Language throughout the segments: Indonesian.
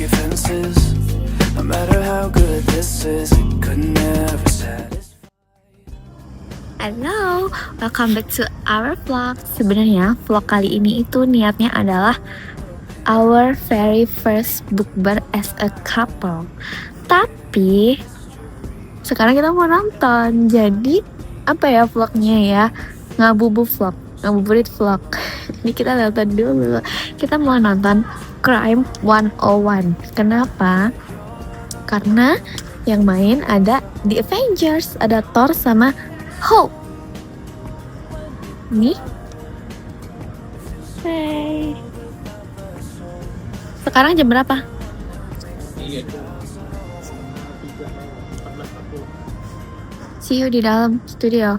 picket fences. No matter how good this is, it could never satisfy. Halo, welcome back to our vlog. Sebenarnya vlog kali ini itu niatnya adalah our very first bukber as a couple. Tapi sekarang kita mau nonton. Jadi apa ya vlognya ya? Ngabuburit vlog. Ini kita nonton dulu. Kita mau nonton Crime 101. Kenapa? Karena yang main ada The Avengers, ada Thor sama Hulk. Nih. Hey. Sekarang jam berapa? See you di dalam studio.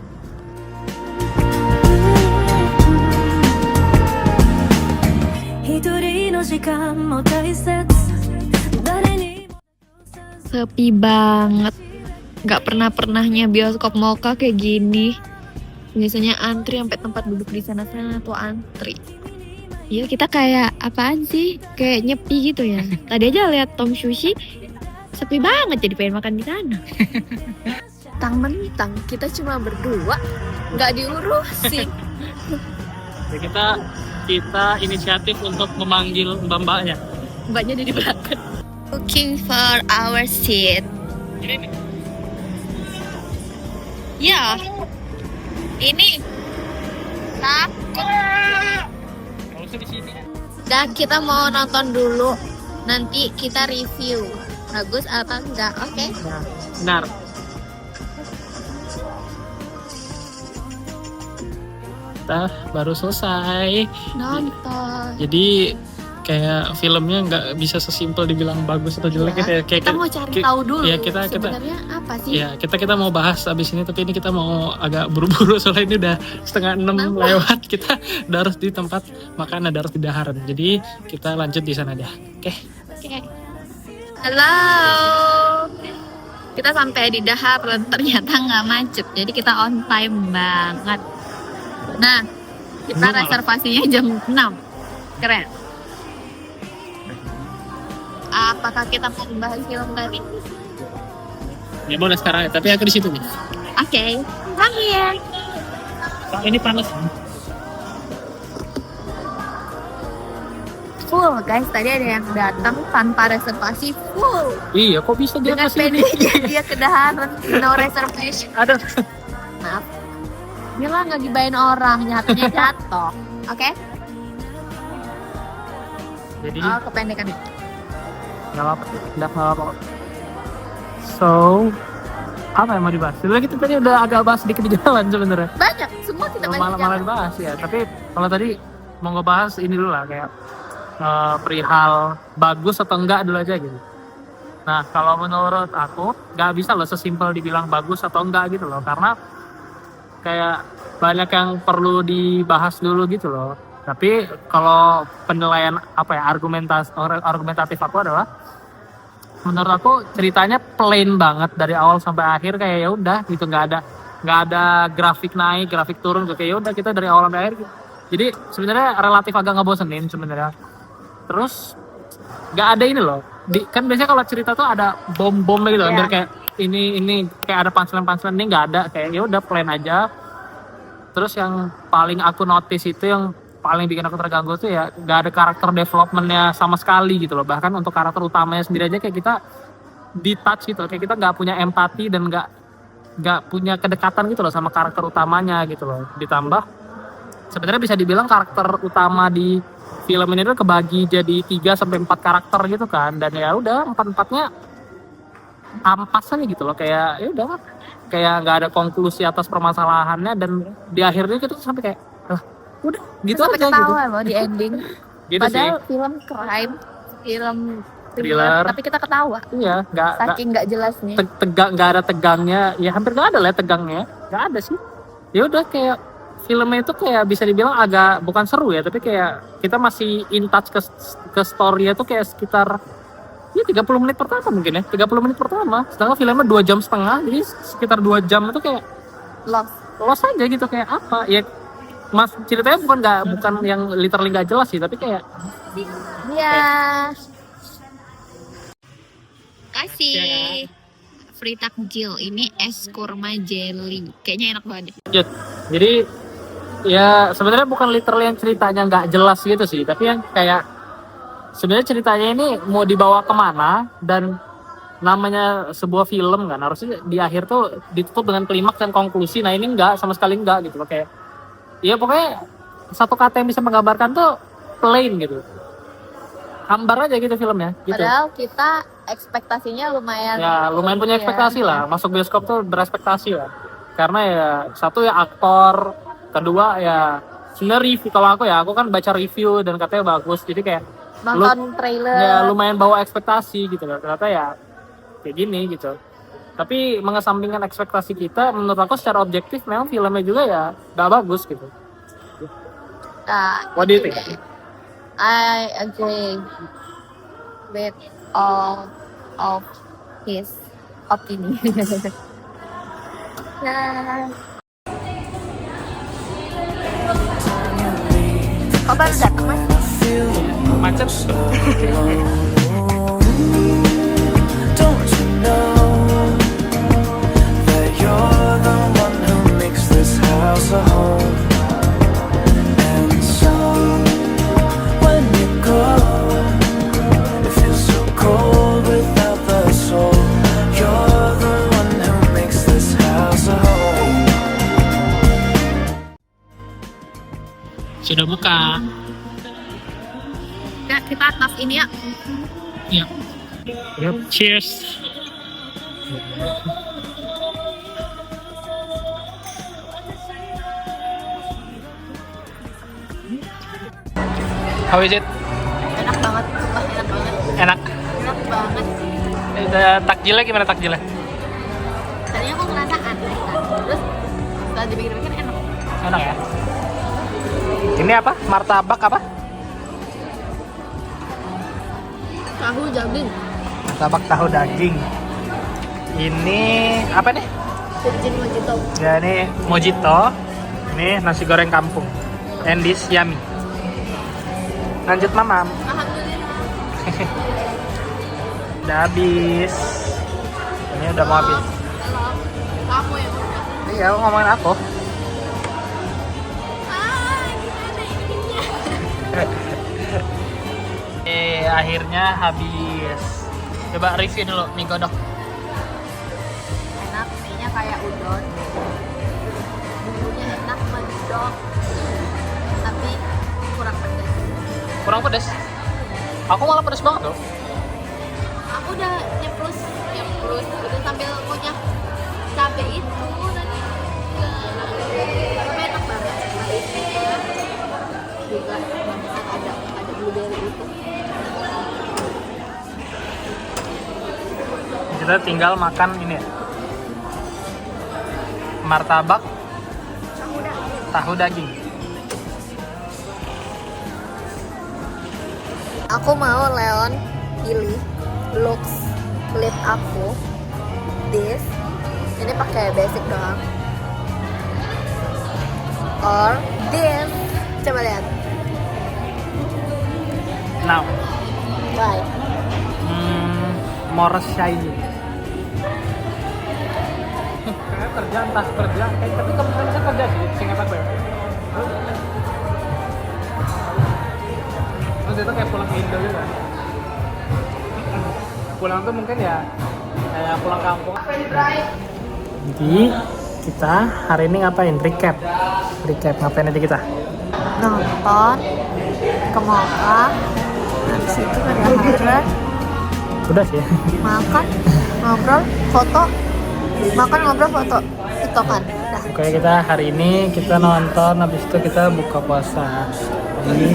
Sepi banget. Gak pernahnya bioskop Mocha kayak gini. Biasanya antri sampai tempat duduk di sana-sana tuh antri. Iya, kita kayak apaan sih? Kayak nyepi gitu ya. Tadi aja lihat Tom Sushi sepi banget, jadi pengen makan di sana. Mentang-mentang kita cuma berdua, nggak diurusin. Ya, kita inisiatif untuk memanggil mbak-mbaknya. Mbaknya di belakang. Looking for our seat. Ini nih. Ya, ini takut. Kalau usah di sini. Dan kita mau nonton dulu, nanti kita review bagus apa enggak, oke? Nah, benar. Kita baru selesai. Nonton. Jadi kayak filmnya nggak bisa sesimpel dibilang bagus atau jelek gitu ya. Kayak Kita mau cari tahu dulu. Ya, kita sebenarnya apa sih? ya kita mau bahas abis ini, tapi ini kita mau agak buru-buru soalnya ini udah 5:30 lewat. Kita udah harus di tempat makan, udah harus di daharan. Jadi kita lanjut di sana dah. Oke. Halo. Kita sampai di Dahar dan ternyata nggak macet. Jadi kita on time banget. Nah, kita reservasinya jam 6. Keren. Apakah kita mau membahas film tadi? Ya boleh sekarang ya, tapi aku di situ nih. Oke, come here. Ini panas. Full guys, tadi ada yang datang tanpa reservasi full. Iya, kok bisa dia Dengan kasih ini? pedenya dia kedaharan, no reservation. Aduh. Maaf. Mila nggak gibain orang, jatuhnya jatuh. Oke? Jadi Oh, kependekan. nggak apa-apa. So, apa yang mau dibahas? Sebenarnya kita tadi udah agak bahas sedikit di jalan sebenarnya. Banyak, semua kita Malah dibahas ya. Tapi kalau tadi mau ngebahas ini dulu lah, kayak perihal bagus atau enggak dulu aja gitu. Nah, kalau menurut aku nggak bisa loh sesimpel dibilang bagus atau enggak gitu loh, karena kayak banyak yang perlu dibahas dulu gitu loh. Tapi kalau penilaian argumentatif aku adalah, menurut aku ceritanya plain banget dari awal sampai akhir, kayak ya udah gitu, nggak ada grafik naik grafik turun, kayak ya udah kita dari awal sampai akhir gitu. Jadi sebenarnya relatif agak ngebosenin sebenarnya. Terus nggak ada ini loh, kan biasanya kalau cerita tuh ada bom gitu, Yeah. kayak ini kayak ada punchline ini nggak ada, kayak ya udah plain aja. Terus yang paling aku notice itu, yang paling bikin aku terganggu tuh ya nggak ada karakter developmentnya sama sekali gitu loh. Bahkan untuk karakter utamanya sendiri aja kayak kita detach gitu loh, kayak kita nggak punya empati dan nggak punya kedekatan gitu loh sama karakter utamanya gitu loh. Ditambah sebenarnya bisa dibilang karakter utama di film ini tuh kebagi jadi 3-4 karakter gitu kan, dan ya udah 4-4-nya ampas aja gitu loh, kayak ya udah kayak nggak ada konklusi atas permasalahannya, dan di akhirnya kita tuh sampai kayak udah gitu sampai aja ketawa gitu. loh di ending. Gitu Padahal sih. film crime, film Thriller. tapi kita ketawa. Iya, Saking nggak jelasnya. tegang, nggak ada tegangnya, ya hampir nggak ada lah tegangnya, nggak ada sih. Ya udah kayak filmnya itu kayak bisa dibilang agak bukan seru ya, tapi kayak kita masih in touch ke story-nya tuh kayak sekitar ya 30 menit pertama mungkin ya, 30 menit pertama. Sedangkan filmnya 2,5 jam, jadi sekitar 2 jam itu kayak lost aja gitu, kayak apa ya. Mas ceritanya bukan yang literally nggak jelas sih, tapi kayak ya kasih. Free takjil. Ini es kurma jelly. Kayaknya enak banget. Lanjut. Jadi ya sebenarnya bukan literal yang ceritanya nggak jelas gitu sih, tapi yang kayak sebenarnya ceritanya ini mau dibawa kemana, dan namanya sebuah film kan harusnya di akhir tuh ditutup dengan klimaks dan konklusi. Nah ini enggak, sama sekali enggak gitu loh. Kayak ya pokoknya satu kata yang bisa menggambarkan tuh plain gitu, hambar aja gitu filmnya gitu. Padahal kita ekspektasinya lumayan. Ya lumayan punya Iya. ekspektasi lah, masuk bioskop tuh berespektasi lah, karena ya satu ya aktor, kedua ya sebenarnya review. Kalau aku kan baca review dan katanya bagus, jadi kayak Nonton trailer. ya lumayan bawa ekspektasi gitu loh. Ternyata ya kayak gini gitu. Tapi mengesampingkan ekspektasi kita, menurut aku secara objektif memang filmnya juga ya gak bagus gitu. Nah, What do you think? I agree with all of his opinion. Nah. Kok baru datang, Mas? Macet. Don't you know that you're the one who makes this house a home? And so when you go, it feels so cold without the soul. You're the one who makes this house a home. Sudah buka. Ya, kita atas ini ya. Ya. Yep. Cheers. How is it? Enak banget, sumpah enak banget. Enak. Enak banget. Takjilnya gimana takjilnya? Tadinya aku ngerasa aneh kan. Terus setelah dipikir-pikir enak. Enak ya. Ini apa? Martabak apa? Tahu daging. Martabak tahu daging. Ini apa nih? Virgin mojito. Ya ini mojito. Ini nasi goreng kampung. And this yummy. Lanjut mamam. Alhamdulillah. Udah habis. Ini udah mau habis. Kamu yang udah. Iya, aku ngomongin aku. Gimana ini? Akhirnya habis. Coba review dulu mie godok. Enak, mie-nya kayak udon. Bumbunya enak, medok. Tapi kurang pedas. Kurang pedas. Aku malah pedas banget loh. Aku udah nyeplus itu sambil ngunyah cabai itu tadi. Tapi enak banget. Isinya juga ada blueberry itu. Kita tinggal makan ini ya. Martabak tahu daging. Aku mau Leon pilih looks lip aku this. Ini pakai basic doang. Or this. Coba lihat. Now, Bye. more shiny. Kayak kerja, entah kerja. Tapi kemungkinan bisa kerja sih, seingat aku ya. Terus itu kayak pulang ke Indo juga. Pulang tuh mungkin ya kayak pulang kampung. Jadi kita hari ini ngapain? Recap ngapain nanti kita? Nonton ke Moka. Habis itu ada Hardrat. Udah sih. Makan, ngobrol, foto. Makan, ngobrol, foto. Itu kan. Dah. Oke, kita hari ini kita nonton, habis itu kita buka puasa. Jadi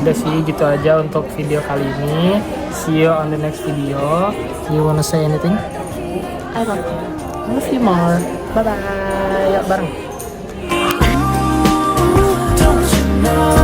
udah sih gitu aja untuk video kali ini. See you on the next video. You wanna say anything? I love you. Love you more. Bye bye. Yuk bareng. Don't you know